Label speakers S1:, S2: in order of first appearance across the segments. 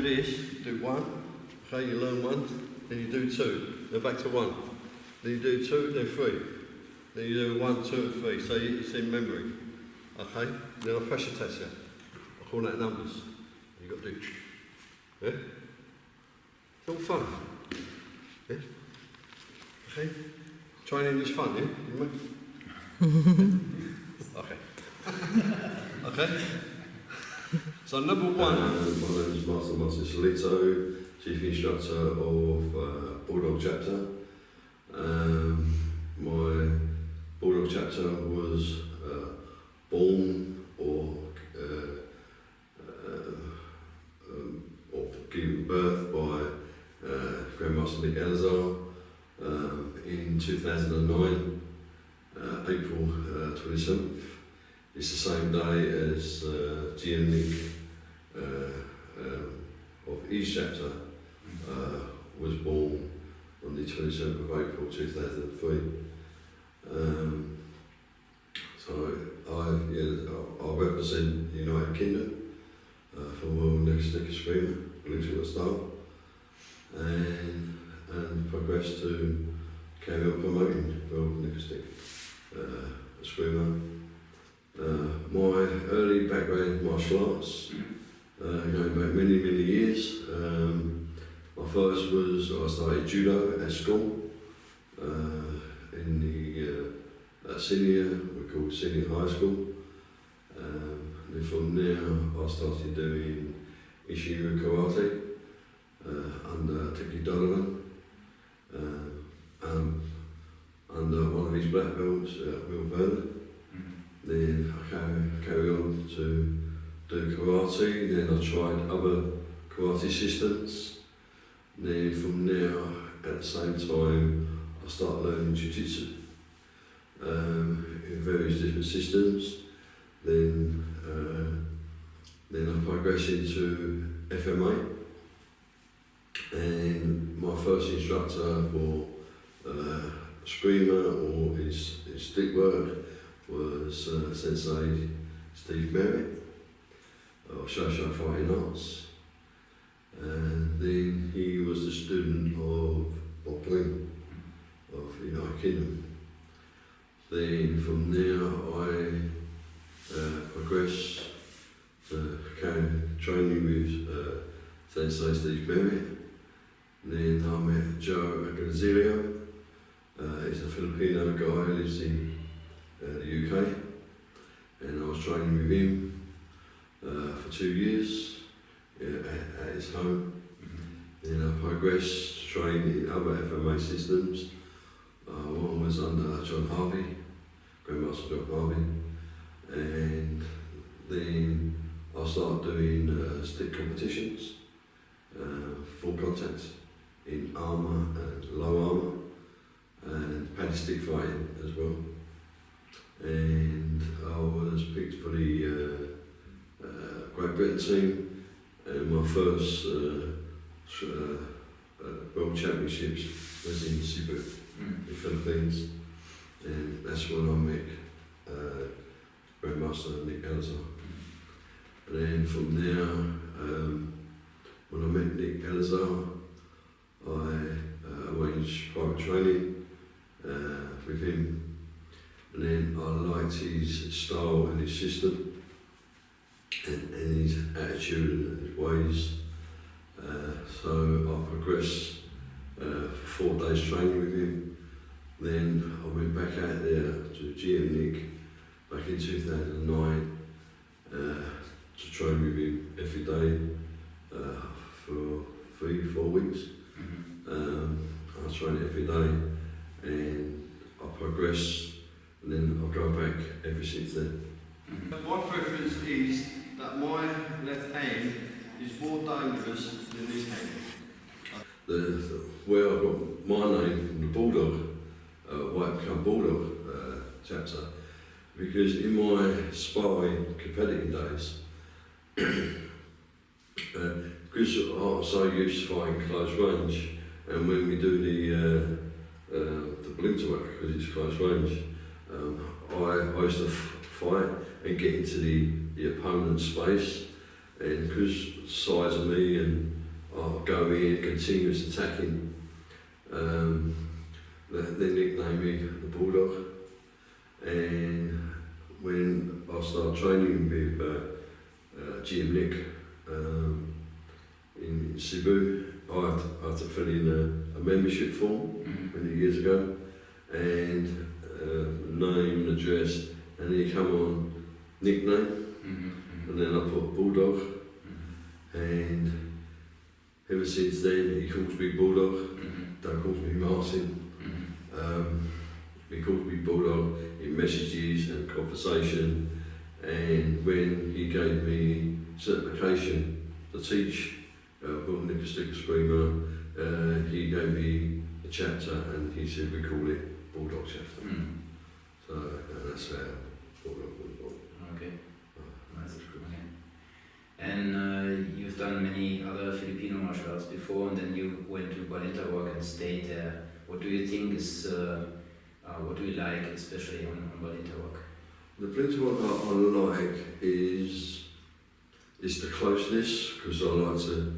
S1: do this, you do one, okay, you learn one, then you do two, then back to one. Then you do two, then three. Then you do 1, 2 and 3, so it's in memory. Okay? Then I'll pressure test you. I call that numbers. You've got to do, yeah? It's all fun. Yeah? Okay? Training is fun, yeah? Okay. Okay? So number one.
S2: My name is Master Sillitoe, Chief Instructor of Bulldog Chapter. My Bulldog Chapter was born or given birth by Grandmaster Nickelstick in 2009, April 27th. It's the same day as Nick of East Chapter was born on the 27th of April 2003. So I represent the United Kingdom for World Nickelstick Screamer, Balintawak style, and progressed to carry on promoting World Nickelstick Screamer. My early background in martial arts, going back many years. My first was I started judo at school in the senior, we called senior high school. And from there I started doing Ishiru karate under Tiki Donovan, under one of his black belts, Will Bernard. Then I carry on to do karate, then I tried other karate systems. Then from there, at the same time, I started learning jiu-jitsu in various different systems. Then I progressed into FMA, and my first instructor for Screamer or his stick work was Sensei Steve Merritt of Shosho Fighting Arts, and then he was the student of Bob Bling of the United Kingdom. Then from there I progressed to training with Sensei Steve Merritt. Then I met Joe Aguilera. He's a Filipino guy who lives in the UK, and I was training with him for 2 years at his home. Then I progressed to train in other FMA systems. One was under John Harvey, Grandmaster John Harvey, and then I started doing stick competitions, full contact in armour and low armour, and paddy stick fighting as well. And I was picked for the Great Britain team, and my first World Championships was in Cebu, the Philippines, and that's when I met Grandmaster Nickelstick. And then from there, when I met Nickelstick, I arranged private training with him. And then I liked his style and his system and his attitude and his ways. So I progressed for 4 days training with him. Then I went back out there to Nick back in 2009 to train with him every day for 3-4 weeks. I trained every day, and I progressed. And then I'll go back ever since then.
S1: My preference is that my left hand is more dangerous than this hand.
S2: Where I got my name from the Bulldog, White Become Bulldog chapter, because in my sparring competitive days, because I'm so used to fighting close range, and when we do the Balintawak, because it's close range, I used to fight and get into the opponent's space, And because the size of me and I go in, continuous attacking, they nicknamed me the Bulldog. And when I started training with Jim Nick in Cebu, I had to fill in a membership form many years ago, and name and address, and then he come on nickname, and then I put Bulldog, and ever since then he calls me Bulldog. Don't calls me Martin. He calls me Bulldog in messages and conversation, and when he gave me certification to teach Nickelstick Screamer, he gave me a chapter and he said we call it Bulldog chapter. So that's how Bulldog was born.
S3: Okay, nice. Okay. And you've done many other Filipino martial arts before, and then you went to Balintawak and stayed there. What do you think is, what do you like especially on Balintawak?
S2: The Balintawak I like is the closeness, because I like to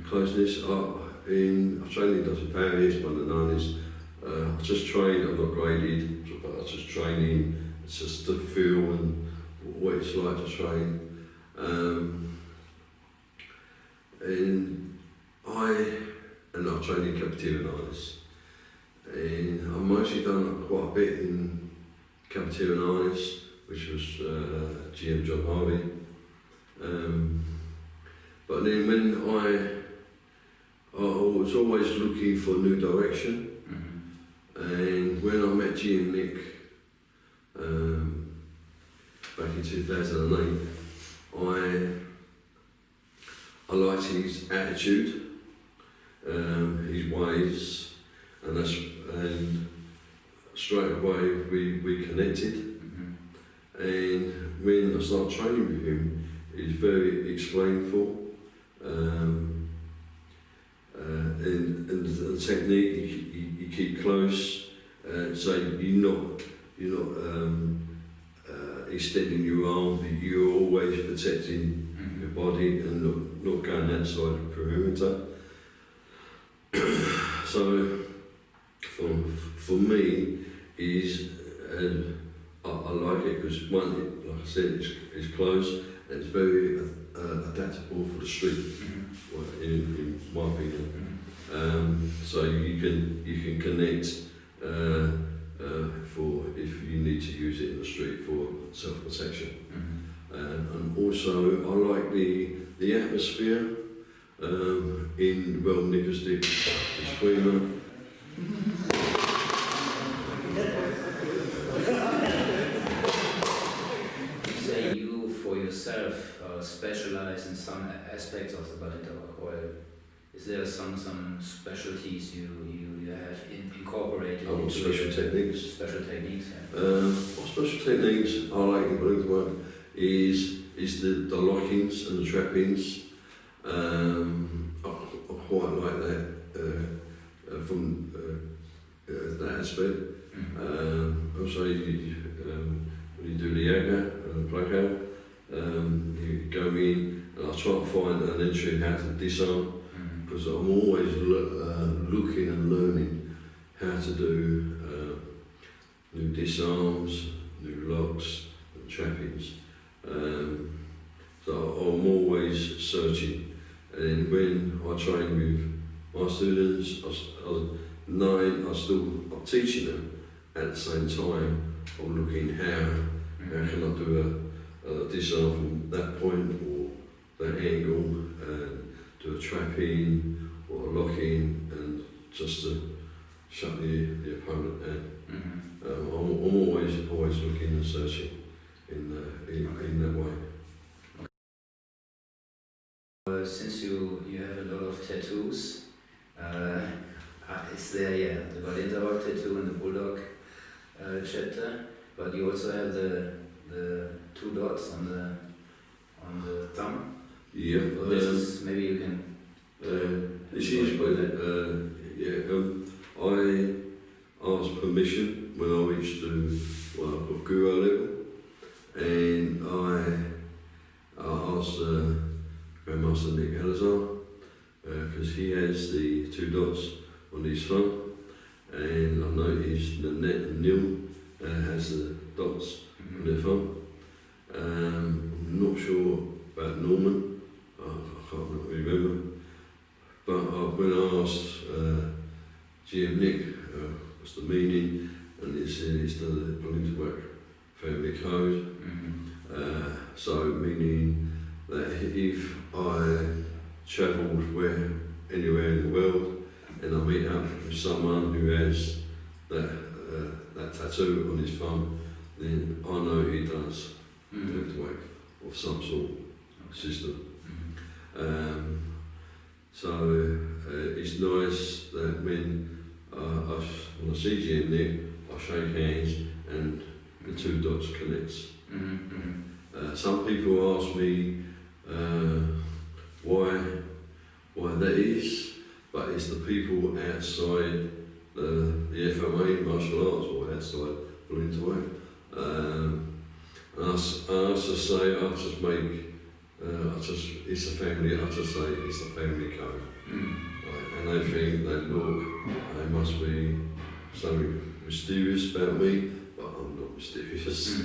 S2: closeness. I've trained in Dr. Paris, one of the nuns. I just trained, I'm not graded, but I just train in, it's just the feel and what it's like to train. And I've trained in Cafeteria Nights. And I've mostly done quite a bit in Cafeteria Nights, which was GM John Harvey. But then when I was always looking for a new direction, and when I met GM Nick back in 2008, I liked his attitude, his ways, and straight away we connected. And when I started training with him, he's very explainful, and the technique you keep close, so you're not extending your arm, but you're always protecting your body and not going outside the perimeter. So for me, I like it because one, like I said, it's close and it's very adaptable for the street, in my opinion. So you can connect for if you need to use it in the street for self-protection. And also I like the atmosphere in Nickelstick Screamer.
S3: Say you for yourself specialize in some aspects of the Balintawak, or is there some specialties you have incorporated?
S2: What special techniques?
S3: Special techniques.
S2: What special techniques I like in Balintawak is the lockings and the trappings. I quite like that from that aspect. Also, when you do the yoga and the plug out, you go in, and I try to find an entry how to disarm, because I'm always looking and learning how to do new disarms, new locks, and trappings. So I'm always searching, and when I train with my students, I'm teaching them at the same time. I'm looking how can I do a disarm from that point or that angle, and do a trapping or a locking, and just to shut the opponent down. I'm always looking and searching in that way.
S3: Since you have a lot of tattoos, is there the Balintawak tattoo and the Bulldog chapter, but you also have the two dots on the thumb.
S2: Yeah.
S3: Maybe you can.
S2: This is I asked permission when I reached the guru level, and I asked Master Nick because he has the 2 dots on his thumb, and I've noticed Nanette and Neil has the dots on their thumb. I'm not sure about Norman, I can't remember, but when I asked GM Nick what's the meaning, and he said it's the Balintawak family code. So meaning that if I travelled anywhere in the world and I meet up with someone who has that tattoo on his thumb, then I know he does Balintawak of some sort of system. So it's nice that when I see GM Nick, I shake hands and the 2 dots connects. Some people ask me why that is, but it's the people outside the FMA martial arts or outside Balintawak. I just say it's a family. I just say it's a family code, right? And they think they must be something mysterious about me, but I'm not mysterious.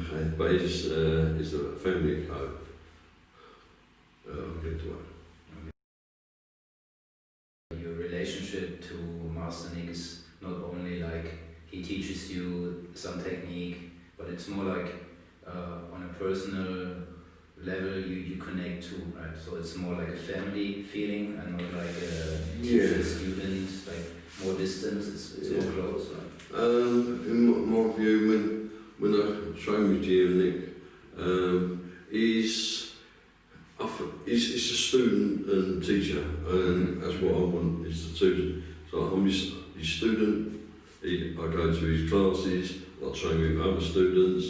S2: Okay, but it's a family code.
S3: Your relationship to Master Nick is not only like he teaches you some technique, but it's more like on a personal level you connect to, right? So it's more like a family feeling and not like a teacher student, like more distance. It's more close, right?
S2: In my view, when I train with GM Nick, he's a student and teacher, and that's what I want, is the two. So I'm his student, I go to his classes, I train with other students.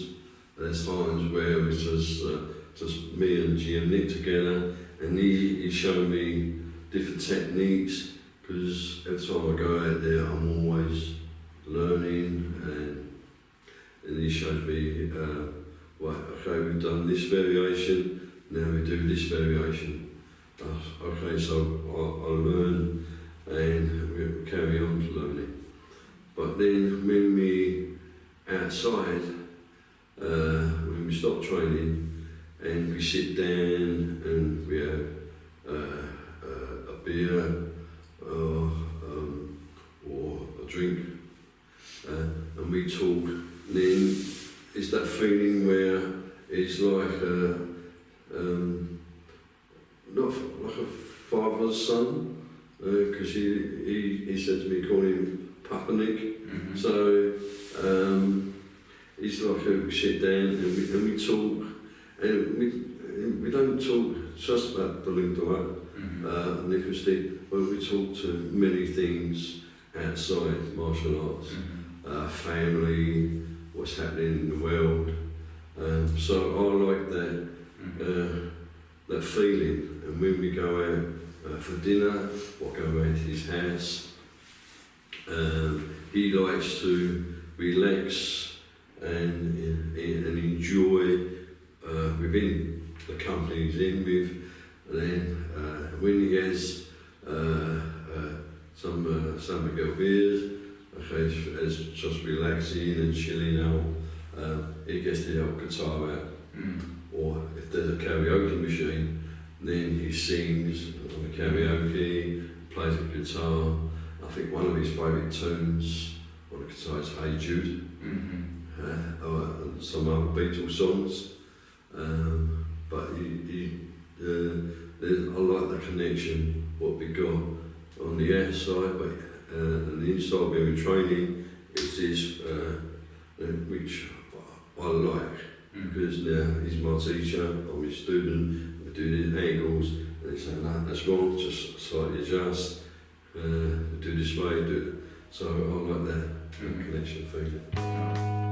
S2: There's times where it's just me and GM Nick together, and he's showing me different techniques, because every time I go out there I'm always learning, and he shows me, okay, we've done this variation, now we do this variation. Okay, so I learn and we carry on learning. But then when we outside, when we stop training and we sit down and we have a beer or a drink, and we talk, then it's that feeling where it's like not like a father's son, because he said to me, call him Papa Nick. So it's like we sit down and we talk, and we don't talk just about Balintawak, Nickelstick, but we talk to many things outside martial arts, family, what's happening in the world. So I like that feeling. And when we go out for dinner or go out to his house, he likes to relax and enjoy within the company he's in with. And then when he has some good beers, okay, as just relaxing and chilling out, he gets the old guitar out. Or if there's a karaoke machine, then he sings on the karaoke, plays the guitar. I think one of his favourite tunes on the guitar is Hey Jude, or some other Beatles songs. But I like the connection, what we got on the outside, but on the inside when we're training, it's this which I like, because now he's my teacher, I'm his student, we do these angles, and they say, no, that's wrong, just slightly adjust, do this way, do it. So I like that connection feeling.